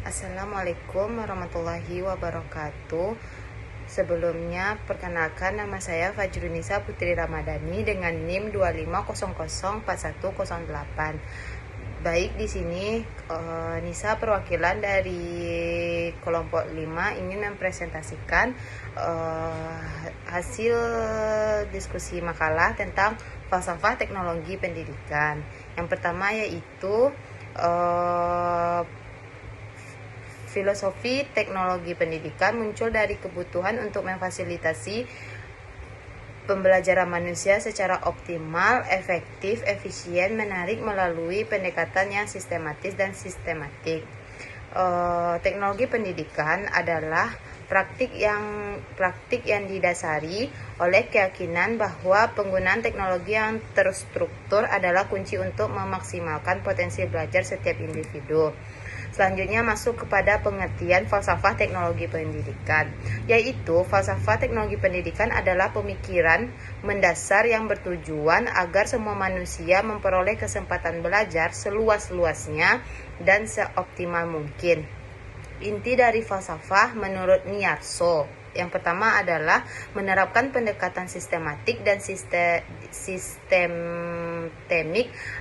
Assalamualaikum warahmatullahi wabarakatuh. Sebelumnya, perkenalkan nama saya Fajrunisa Putri Ramadhani dengan NIM 25004108. Baik, di sini Nisa perwakilan dari kelompok 5 ingin mempresentasikan hasil diskusi makalah tentang falsafah teknologi pendidikan. Yang pertama yaitu filosofi teknologi pendidikan muncul dari kebutuhan untuk memfasilitasi pembelajaran manusia secara optimal, efektif, efisien, menarik melalui pendekatan yang sistematis dan sistematik. Teknologi pendidikan adalah praktik yang didasari oleh keyakinan bahwa penggunaan teknologi yang terstruktur adalah kunci untuk memaksimalkan potensi belajar setiap individu. Selanjutnya masuk kepada pengertian falsafah teknologi pendidikan, yaitu falsafah teknologi pendidikan adalah pemikiran mendasar yang bertujuan agar semua manusia memperoleh kesempatan belajar seluas-luasnya dan seoptimal mungkin. Inti dari falsafah menurut Nyarso yang pertama adalah menerapkan pendekatan sistematik dan sistemik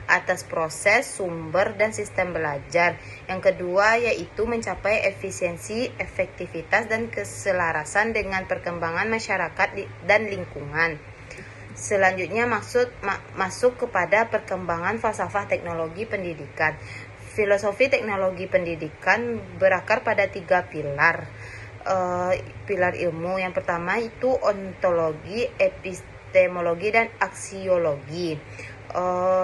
atas proses, sumber, dan sistem belajar. Yang kedua yaitu mencapai efisiensi, efektivitas, dan keselarasan dengan perkembangan masyarakat dan lingkungan. Selanjutnya masuk kepada perkembangan falsafah teknologi pendidikan. Filosofi teknologi pendidikan berakar pada 3 pilar. Pilar ilmu. Yang pertama itu ontologi, epistemologi, dan aksiologi.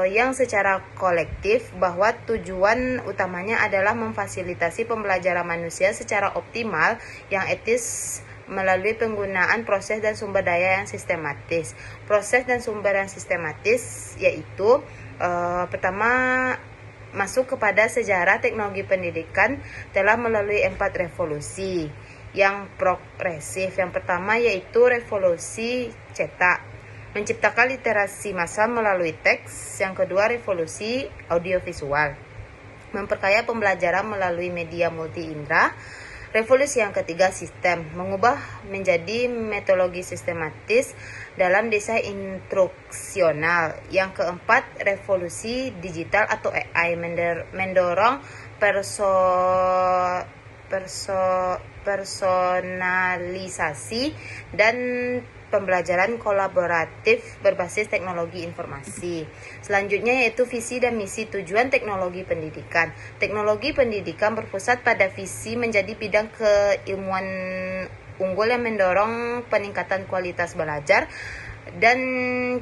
Yang secara kolektif bahwa tujuan utamanya adalah memfasilitasi pembelajaran manusia secara optimal yang etis melalui penggunaan proses dan sumber daya yang sistematis. Proses dan sumber yang sistematis yaitu pertama masuk kepada sejarah teknologi pendidikan telah melalui 4 revolusi yang progresif. Yang pertama yaitu revolusi cetak, menciptakan literasi massal melalui teks. Yang kedua revolusi audiovisual, memperkaya pembelajaran melalui media multi indera. Revolusi yang ketiga sistem, mengubah menjadi metodologi sistematis dalam desain instruksional. Yang keempat revolusi digital atau AI, mendorong personalisasi dan pembelajaran kolaboratif berbasis teknologi informasi. Selanjutnya yaitu visi dan misi tujuan teknologi pendidikan. Teknologi pendidikan berpusat pada visi menjadi bidang keilmuan unggul yang mendorong peningkatan kualitas belajar dan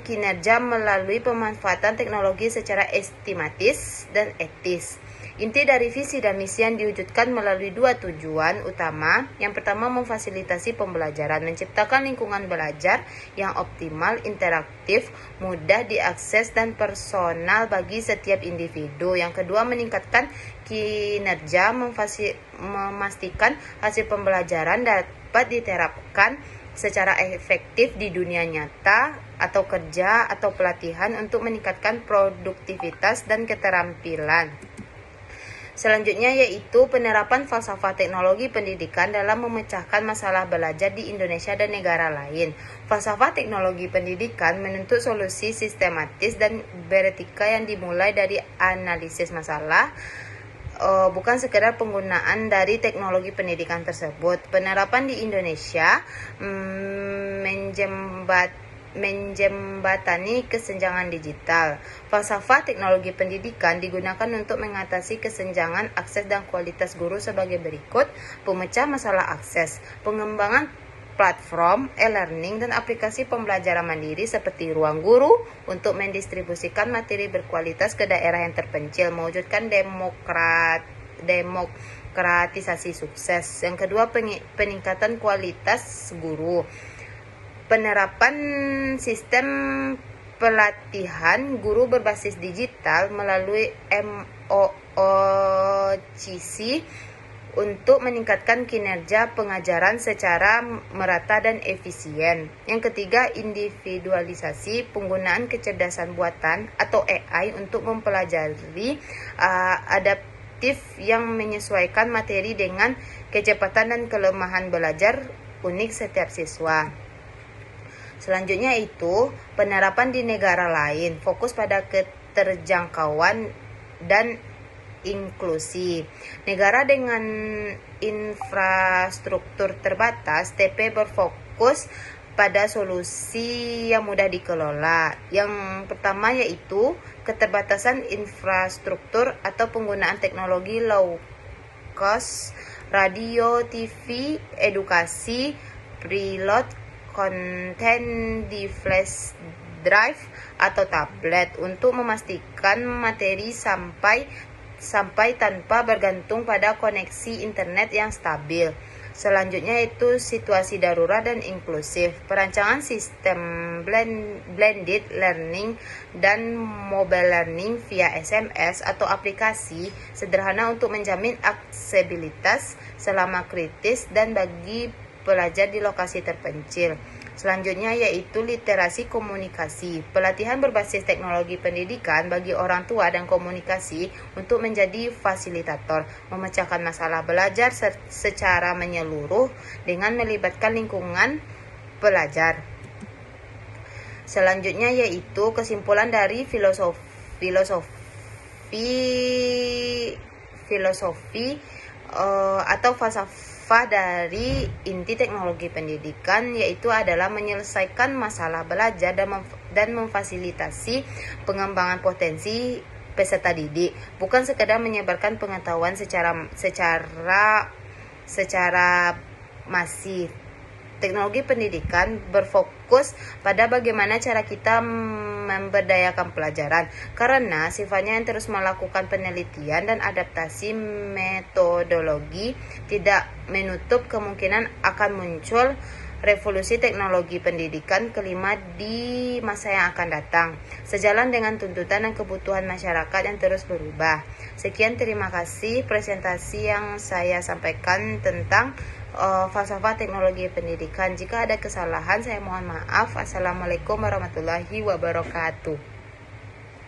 kinerja melalui pemanfaatan teknologi secara estimatis dan etis. Inti dari visi dan misi yang diwujudkan melalui 2 tujuan utama. Yang pertama memfasilitasi pembelajaran, menciptakan lingkungan belajar yang optimal, interaktif, mudah diakses, dan personal bagi setiap individu. Yang kedua meningkatkan kinerja, memastikan hasil pembelajaran dapat diterapkan secara efektif di dunia nyata atau kerja atau pelatihan untuk meningkatkan produktivitas dan keterampilan. Selanjutnya yaitu penerapan falsafah teknologi pendidikan dalam memecahkan masalah belajar di Indonesia dan negara lain. Falsafah teknologi pendidikan menuntut solusi sistematis dan beretika yang dimulai dari analisis masalah, bukan sekedar penggunaan dari teknologi pendidikan tersebut. Penerapan di Indonesia menjembatani kesenjangan digital. Falsafah teknologi pendidikan digunakan untuk mengatasi kesenjangan akses dan kualitas guru sebagai berikut: pemecah masalah akses, pengembangan platform e-learning dan aplikasi pembelajaran mandiri seperti Ruang Guru untuk mendistribusikan materi berkualitas ke daerah yang terpencil, mewujudkan demokratisasi sukses. Yang kedua, peningkatan kualitas guru. Penerapan sistem pelatihan guru berbasis digital melalui MOOC untuk meningkatkan kinerja pengajaran secara merata dan efisien. Yang ketiga, individualisasi, penggunaan kecerdasan buatan atau AI untuk mempelajari adaptif yang menyesuaikan materi dengan kecepatan dan kelemahan belajar unik setiap siswa. Selanjutnya itu penerapan di negara lain, fokus pada keterjangkauan dan inklusi. Negara dengan infrastruktur terbatas, TP berfokus pada solusi yang mudah dikelola. Yang pertama yaitu keterbatasan infrastruktur atau penggunaan teknologi low cost, radio, TV, edukasi, preload konten di flash drive atau tablet untuk memastikan materi sampai tanpa bergantung pada koneksi internet yang stabil. Selanjutnya itu situasi darurat dan inklusif. Perancangan sistem blended learning dan mobile learning via SMS atau aplikasi sederhana untuk menjamin aksesibilitas selama kritis dan bagi pelajar di lokasi terpencil. Selanjutnya yaitu literasi komunikasi. Pelatihan berbasis teknologi pendidikan bagi orang tua dan komunikasi untuk menjadi fasilitator, memecahkan masalah belajar secara menyeluruh dengan melibatkan lingkungan pelajar. Selanjutnya yaitu kesimpulan dari filosofi atau falsafah dari inti teknologi pendidikan, yaitu adalah menyelesaikan masalah belajar dan memfasilitasi pengembangan potensi peserta didik, bukan sekedar menyebarkan pengetahuan secara masif. Teknologi pendidikan berfokus pada bagaimana cara kita memberdayakan pelajaran, karena sifatnya yang terus melakukan penelitian dan adaptasi metodologi tidak menutup kemungkinan akan muncul revolusi teknologi pendidikan kelima di masa yang akan datang, sejalan dengan tuntutan dan kebutuhan masyarakat yang terus berubah. Sekian, terima kasih presentasi yang saya sampaikan tentang falsafah teknologi pendidikan. Jika ada kesalahan, saya mohon maaf. Assalamualaikum warahmatullahi wabarakatuh.